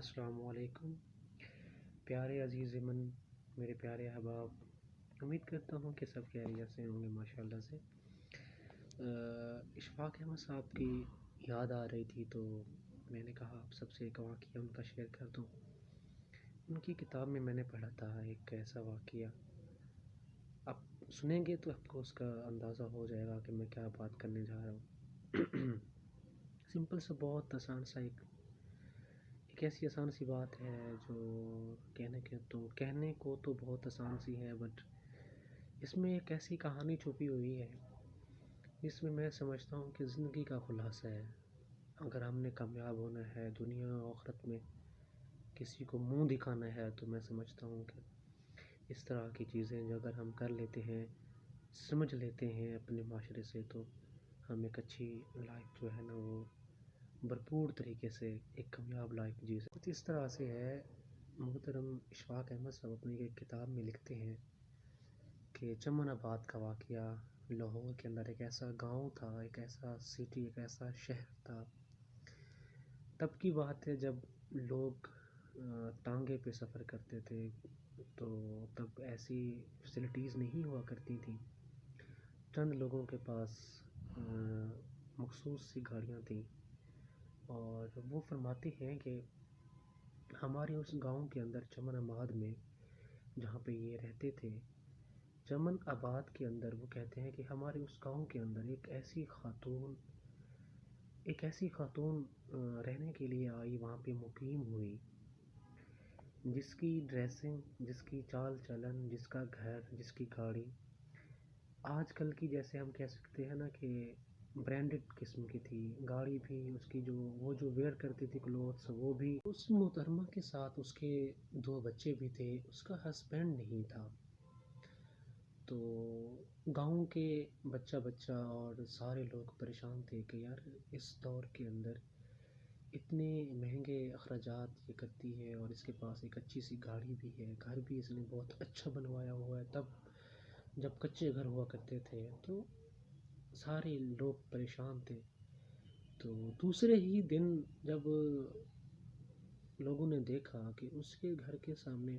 السلام علیکم پیارے عزیز من، میرے پیارے احباب، امید کرتا ہوں کہ سب خیریت سے ہوں گے ماشاءاللہ سے۔ اشفاق احمد صاحب کی یاد آ رہی تھی تو میں نے کہا آپ سب سے ایک واقعہ ان کا شیئر کر دوں۔ ان کی کتاب میں نے پڑھا تھا ایک ایسا واقعہ، آپ سنیں گے تو آپ کو اس کا اندازہ ہو جائے گا کہ میں کیا بات کرنے جا رہا ہوں۔ سمپل سا، بہت آسان سا ایک ایسی آسان سی بات ہے جو کہنے کو تو بہت آسان سی ہے، بٹ اس میں ایک ایسی کہانی چھپی ہوئی ہے جس میں میں سمجھتا ہوں کہ زندگی کا خلاصہ ہے۔ اگر ہم نے کامیاب ہونا ہے دنیا و آخرت میں، کسی کو منہ دکھانا ہے، تو میں سمجھتا ہوں کہ اس طرح کی چیزیں جو اگر ہم کر لیتے ہیں، سمجھ لیتے ہیں اپنے معاشرے سے، تو ہم ایک اچھی لائف جو ہے نا وہ بھرپور طریقے سے ایک کامیاب لائف جی سکتے۔ کچھ اس طرح سے ہے، محترم اشفاق احمد صاحب اپنی ایک کتاب میں لکھتے ہیں کہ چمن آباد کا واقعہ، لاہور کے اندر ایک ایسا گاؤں تھا، ایک ایسا سٹی، ایک ایسا شہر تھا۔ تب کی بات ہے جب لوگ ٹانگے پہ سفر کرتے تھے، تو تب ایسی فیسلٹیز نہیں ہوا کرتی تھیں۔ چند لوگوں کے پاس مخصوص سی گاڑیاں تھیں، اور وہ فرماتے ہیں کہ ہمارے اس گاؤں کے اندر چمن آباد میں جہاں پہ یہ رہتے تھے، چمن آباد کے اندر وہ کہتے ہیں کہ ہمارے اس گاؤں کے اندر ایک ایسی خاتون رہنے کے لیے آئی، وہاں پہ مقیم ہوئی، جس کی ڈریسنگ، جس کی چال چلن، جس کا گھر، جس کی گاڑی آج کل کی جیسے ہم کہہ سکتے ہیں نا کہ برانڈڈ قسم کی تھی، گاڑی بھی اس کی، وہ جو ویئر کرتی تھی کلوتھس، وہ بھی۔ اس محترمہ کے ساتھ اس کے 2 بچے بھی تھے، اس کا ہسبینڈ نہیں تھا۔ تو گاؤں کے بچہ اور سارے لوگ پریشان تھے کہ یار اس دور کے اندر اتنے مہنگے اخراجات یہ کرتی ہے، اور اس کے پاس ایک اچھی سی گاڑی بھی ہے، گھر بھی اس نے بہت اچھا بنوایا ہوا ہے۔ تب جب کچے گھر ہوا کرتے تھے تو سارے لوگ پریشان تھے۔ تو دوسرے ہی دن جب لوگوں نے دیکھا کہ اس کے گھر کے سامنے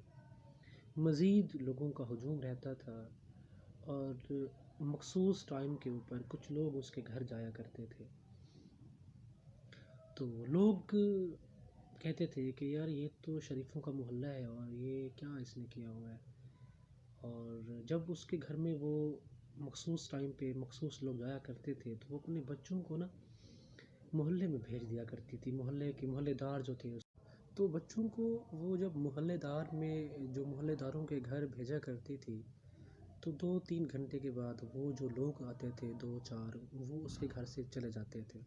مزید لوگوں کا ہجوم رہتا تھا، اور مخصوص ٹائم کے اوپر کچھ لوگ اس کے گھر جایا کرتے تھے، تو لوگ کہتے تھے کہ یار یہ تو شریفوں کا محلہ ہے، اور یہ کیا اس نے کیا ہوا ہے۔ اور جب اس کے گھر میں وہ مخصوص ٹائم پہ مخصوص لوگ جایا کرتے تھے، تو وہ اپنے بچوں کو نا محلے میں بھیج دیا کرتی تھی، محلے دار جو تھے، تو بچوں کو وہ جب محلے داروں کے گھر بھیجا کرتی تھی، تو 2-3 گھنٹے کے بعد وہ جو لوگ آتے تھے 2-4، وہ اس کے گھر سے چلے جاتے تھے۔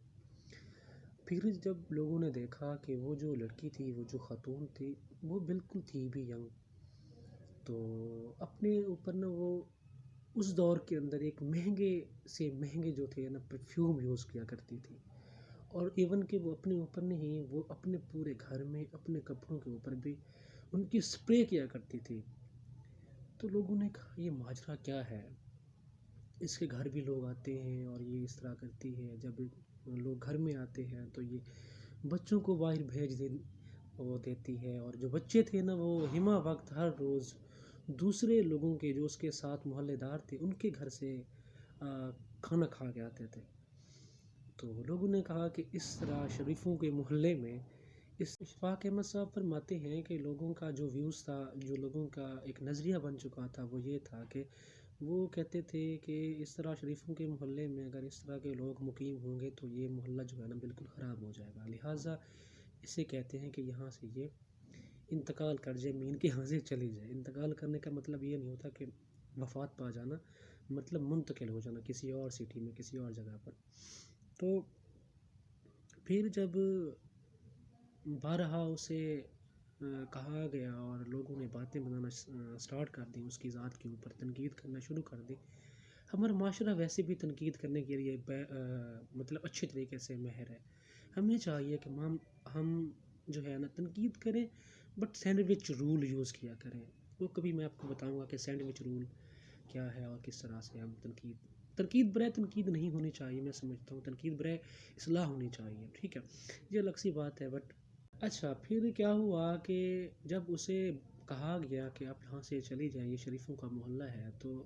پھر جب لوگوں نے دیکھا کہ وہ جو لڑکی تھی، وہ جو خاتون تھی، وہ بالکل تھی بھی ینگ، تو اپنے اوپر نا وہ اس دور کے اندر ایک مہنگے سے مہنگے جو تھے نا پرفیوم یوز کیا کرتی تھی، اور ایون کہ وہ اپنے اوپر نہیں، وہ اپنے پورے گھر میں اپنے کپڑوں کے اوپر بھی ان کی سپرے کیا کرتی تھی۔ تو لوگوں نے کہا یہ ماجرا کیا ہے، اس کے گھر بھی لوگ آتے ہیں اور یہ اس طرح کرتی ہے، جب لوگ گھر میں آتے ہیں تو یہ بچوں کو باہر وہ دیتی ہے، اور جو بچے تھے نا وہ ہمہ وقت ہر روز دوسرے لوگوں کے جو اس کے ساتھ محلے دار تھے ان کے گھر سے کھانا کھا کے آتے تھے۔ تو لوگوں نے کہا کہ اس طرح شریفوں کے محلے میں اشفاق احمد صاحب فرماتے ہیں کہ لوگوں کا جو ویوز تھا، جو لوگوں کا ایک نظریہ بن چکا تھا، وہ یہ تھا کہ وہ کہتے تھے کہ اس طرح شریفوں کے محلے میں اگر اس طرح کے لوگ مقیم ہوں گے تو یہ محلہ جو ہے نا بالکل خراب ہو جائے گا، لہٰذا اسے کہتے ہیں کہ یہاں سے یہ انتقال کر جائے، مین کے یہاں سے چلی جائے۔ انتقال کرنے کا مطلب یہ نہیں ہوتا کہ وفات پا جانا، مطلب منتقل ہو جانا کسی اور سٹی میں، کسی اور جگہ پر۔ تو پھر جب بارہا اسے کہا گیا اور لوگوں نے باتیں بنانا سٹارٹ کر دی، اس کی ذات کے اوپر تنقید کرنا شروع کر دی۔ ہمارا معاشرہ ویسے بھی تنقید کرنے کے لیے مطلب اچھے طریقے سے ماہر ہے۔ ہمیں چاہیے کہ ہم جو ہے نا تنقید کریں، بٹ سینڈوچ رول یوز کیا کریں۔ وہ کبھی میں آپ کو بتاؤں گا کہ سینڈوچ رول کیا ہے اور کس طرح سے ہم تنقید برائے تنقید نہیں ہونی چاہیے۔ میں سمجھتا ہوں تنقید برائے اصلاح ہونی چاہیے، ٹھیک ہے، یہ الگ سی بات ہے، بٹ اچھا پھر کیا ہوا کہ جب اسے کہا گیا کہ آپ یہاں سے چلی جائیں، یہ شریفوں کا محلہ ہے، تو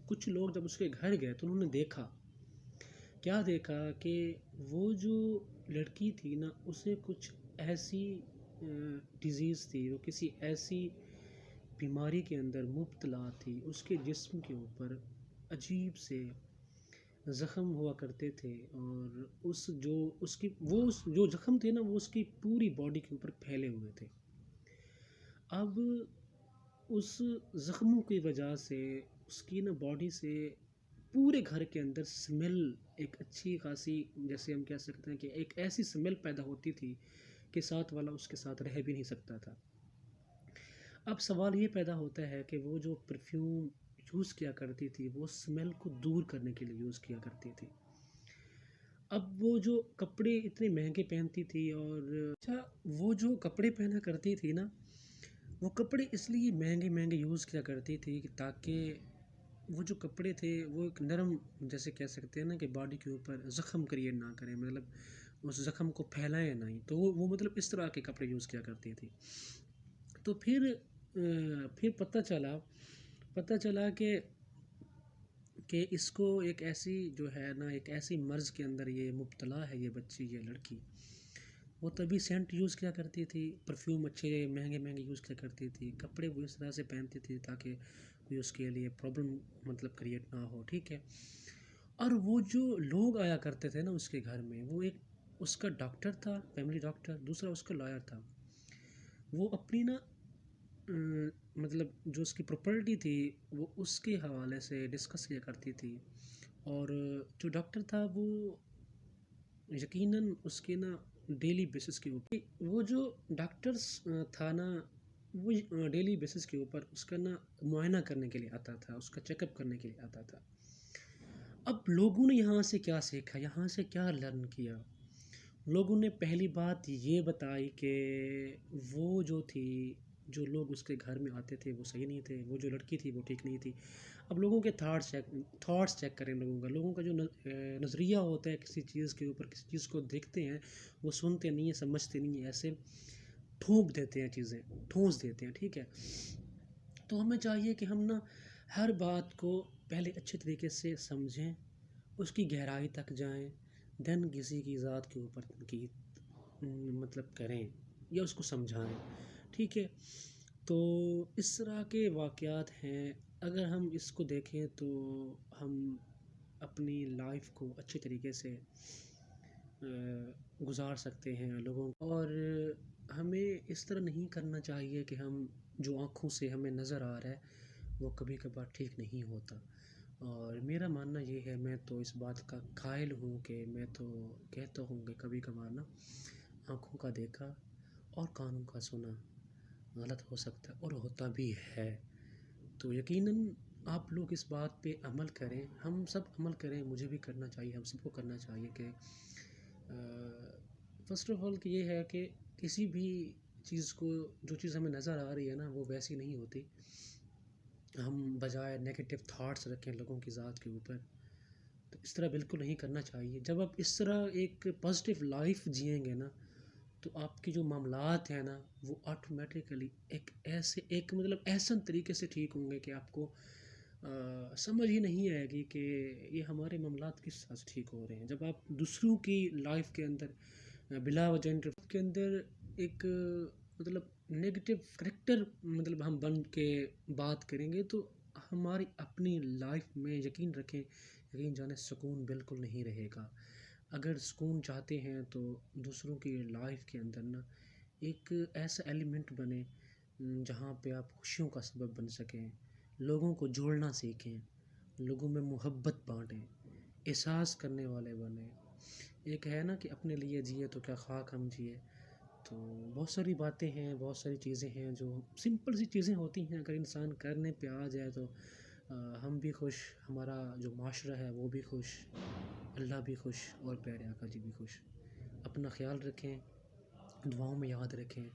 کچھ لوگ جب اس کے گھر گئے تو انہوں نے دیکھا، کیا دیکھا کہ وہ جو لڑکی تھی نا اسے کچھ ایسی ڈیزیز تھی، وہ کسی ایسی بیماری کے اندر مبتلا تھی، اس کے جسم کے اوپر عجیب سے زخم ہوا کرتے تھے، اور جو زخم تھے نا وہ اس کی پوری باڈی کے اوپر پھیلے ہوئے تھے۔ اب اس زخموں کی وجہ سے اس کی نا باڈی سے پورے گھر کے اندر سمیل، ایک اچھی خاصی، جیسے ہم کہہ سکتے ہیں کہ ایک ایسی سمیل پیدا ہوتی تھی کہ ساتھ والا اس کے ساتھ رہ بھی نہیں سکتا تھا۔ اب سوال یہ پیدا ہوتا ہے کہ وہ جو پرفیوم یوز کیا کرتی تھی وہ سمیل کو دور کرنے کے لیے یوز کیا کرتی تھی۔ اب وہ جو کپڑے اتنے مہنگے پہنتی تھی، اور اچھا وہ جو کپڑے پہنا کرتی تھی نا، وہ کپڑے اس لیے مہنگے مہنگے یوز کیا کرتی تھی کہ تاکہ وہ جو کپڑے تھے وہ ایک نرم، جیسے کہہ سکتے ہیں نا کہ باڈی کے اوپر زخم کریٹ نہ کریں، مطلب اس زخم کو پھیلائیں نہیں، تو وہ مطلب اس طرح کے کپڑے یوز کیا کرتی تھی۔ تو پھر پتہ چلا کہ اس کو ایک ایسی جو ہے نا، ایک ایسی مرض کے اندر یہ مبتلا ہے، یہ بچی، یہ لڑکی۔ وہ تبھی سینٹ یوز کیا کرتی تھی، پرفیوم اچھے مہنگے مہنگے یوز کیا کرتی تھی، کپڑے وہ اس طرح سے پہنتی تھی تاکہ کوئی اس کے لیے پرابلم مطلب کریٹ نہ ہو، ٹھیک ہے۔ اور وہ جو لوگ آیا کرتے تھے نا اس کے گھر میں، وہ ایک اس کا ڈاکٹر تھا، فیملی ڈاکٹر، دوسرا اس کا لائر تھا۔ وہ اپنی نا مطلب جو اس کی پراپرٹی تھی وہ اس کے حوالے سے ڈسکس کیا کرتی تھی، اور جو ڈاکٹر تھا وہ یقیناً اس کے نا ڈیلی بیسس کے اوپر، وہ جو ڈاکٹرس تھا نا، وہ ڈیلی بیسس کے اوپر اس کا نا معائنہ کرنے کے لیے آتا تھا، اس کا چیک اپ کرنے کے لیے آتا تھا۔ اب لوگوں نے یہاں سے کیا سیکھا، یہاں سے کیا لرن کیا؟ لوگوں نے پہلی بات یہ بتائی کہ وہ جو تھی، جو لوگ اس کے گھر میں آتے تھے وہ صحیح نہیں تھے، وہ جو لڑکی تھی وہ ٹھیک نہیں تھی۔ اب لوگوں کے تھاٹس چیک کریں، لوگوں کا جو نظریہ ہوتا ہے کسی چیز کے اوپر، کسی چیز کو دیکھتے ہیں، وہ سنتے نہیں ہیں، سمجھتے نہیں ہیں، ایسے ٹھونک دیتے ہیں، چیزیں ٹھونس دیتے ہیں، ٹھیک ہے۔ تو ہمیں چاہیے کہ ہم نا ہر بات کو پہلے اچھے طریقے سے سمجھیں، اس کی گہرائی تک جائیں، دین کسی کی ذات کے اوپر تنقید مطلب کریں یا اس کو سمجھائیں، ٹھیک ہے۔ تو اس طرح کے واقعات ہیں، اگر ہم اس کو دیکھیں تو ہم اپنی لائف کو اچھے طریقے سے گزار سکتے ہیں لوگوں، اور ہمیں اس طرح نہیں کرنا چاہیے کہ ہم جو آنکھوں سے ہمیں نظر آ رہا ہے وہ کبھی کبھار ٹھیک نہیں ہوتا۔ اور میرا ماننا یہ ہے، میں تو اس بات کا قائل ہوں کہ میں تو کہتا ہوں کہ کبھی کبھار نا آنکھوں کا دیکھا اور کانوں کا سنا غلط ہو سکتا ہے، اور ہوتا بھی ہے۔ تو یقیناً آپ لوگ اس بات پہ عمل کریں، ہم سب عمل کریں، مجھے بھی کرنا چاہیے، ہم سب کو کرنا چاہیے کہ فرسٹ آف آل کہ یہ ہے کہ کسی بھی چیز کو، جو چیز ہمیں نظر آ رہی ہے نا وہ ویسی نہیں ہوتی، ہم بجائے نیگیٹو تھاٹس رکھیں لوگوں کی ذات کے اوپر، تو اس طرح بالکل نہیں کرنا چاہیے۔ جب آپ اس طرح ایک پازیٹیو لائف جئیں گے نا تو آپ کی جو معاملات ہیں نا وہ آٹومیٹیکلی ایک مطلب احسن طریقے سے ٹھیک ہوں گے کہ آپ کو سمجھ ہی نہیں آئے گی کہ یہ ہمارے معاملات کس طرح سے ٹھیک ہو رہے ہیں۔ جب آپ دوسروں کی لائف کے اندر بلا وجہ کے اندر ایک مطلب نیگیٹو کریکٹر مطلب ہم بن کے بات کریں گے تو ہماری اپنی لائف میں یقین رکھیں، یقین جانے سکون بالکل نہیں رہے گا۔ اگر سکون چاہتے ہیں تو دوسروں کی لائف کے اندر نا ایک ایسا ایلیمنٹ بنے جہاں پہ آپ خوشیوں کا سبب بن سکیں، لوگوں کو جوڑنا سیکھیں، لوگوں میں محبت بانٹیں، احساس کرنے والے بنیں۔ ایک ہے نا کہ اپنے لیے جیے تو کیا خاک ہم جیے۔ تو بہت ساری باتیں ہیں، بہت ساری چیزیں ہیں جو سمپل سی چیزیں ہوتی ہیں، اگر انسان کرنے پہ آ جائے تو ہم بھی خوش، ہمارا جو معاشرہ ہے وہ بھی خوش، اللہ بھی خوش، اور پیارے آقا جی بھی خوش۔ اپنا خیال رکھیں، دعاؤں میں یاد رکھیں،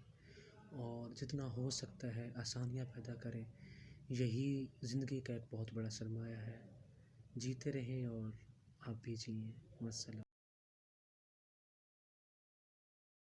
اور جتنا ہو سکتا ہے آسانیاں پیدا کریں، یہی زندگی کا ایک بہت بڑا سرمایہ ہے۔ جیتے رہیں اور آپ بھی جئیں۔ والسلام۔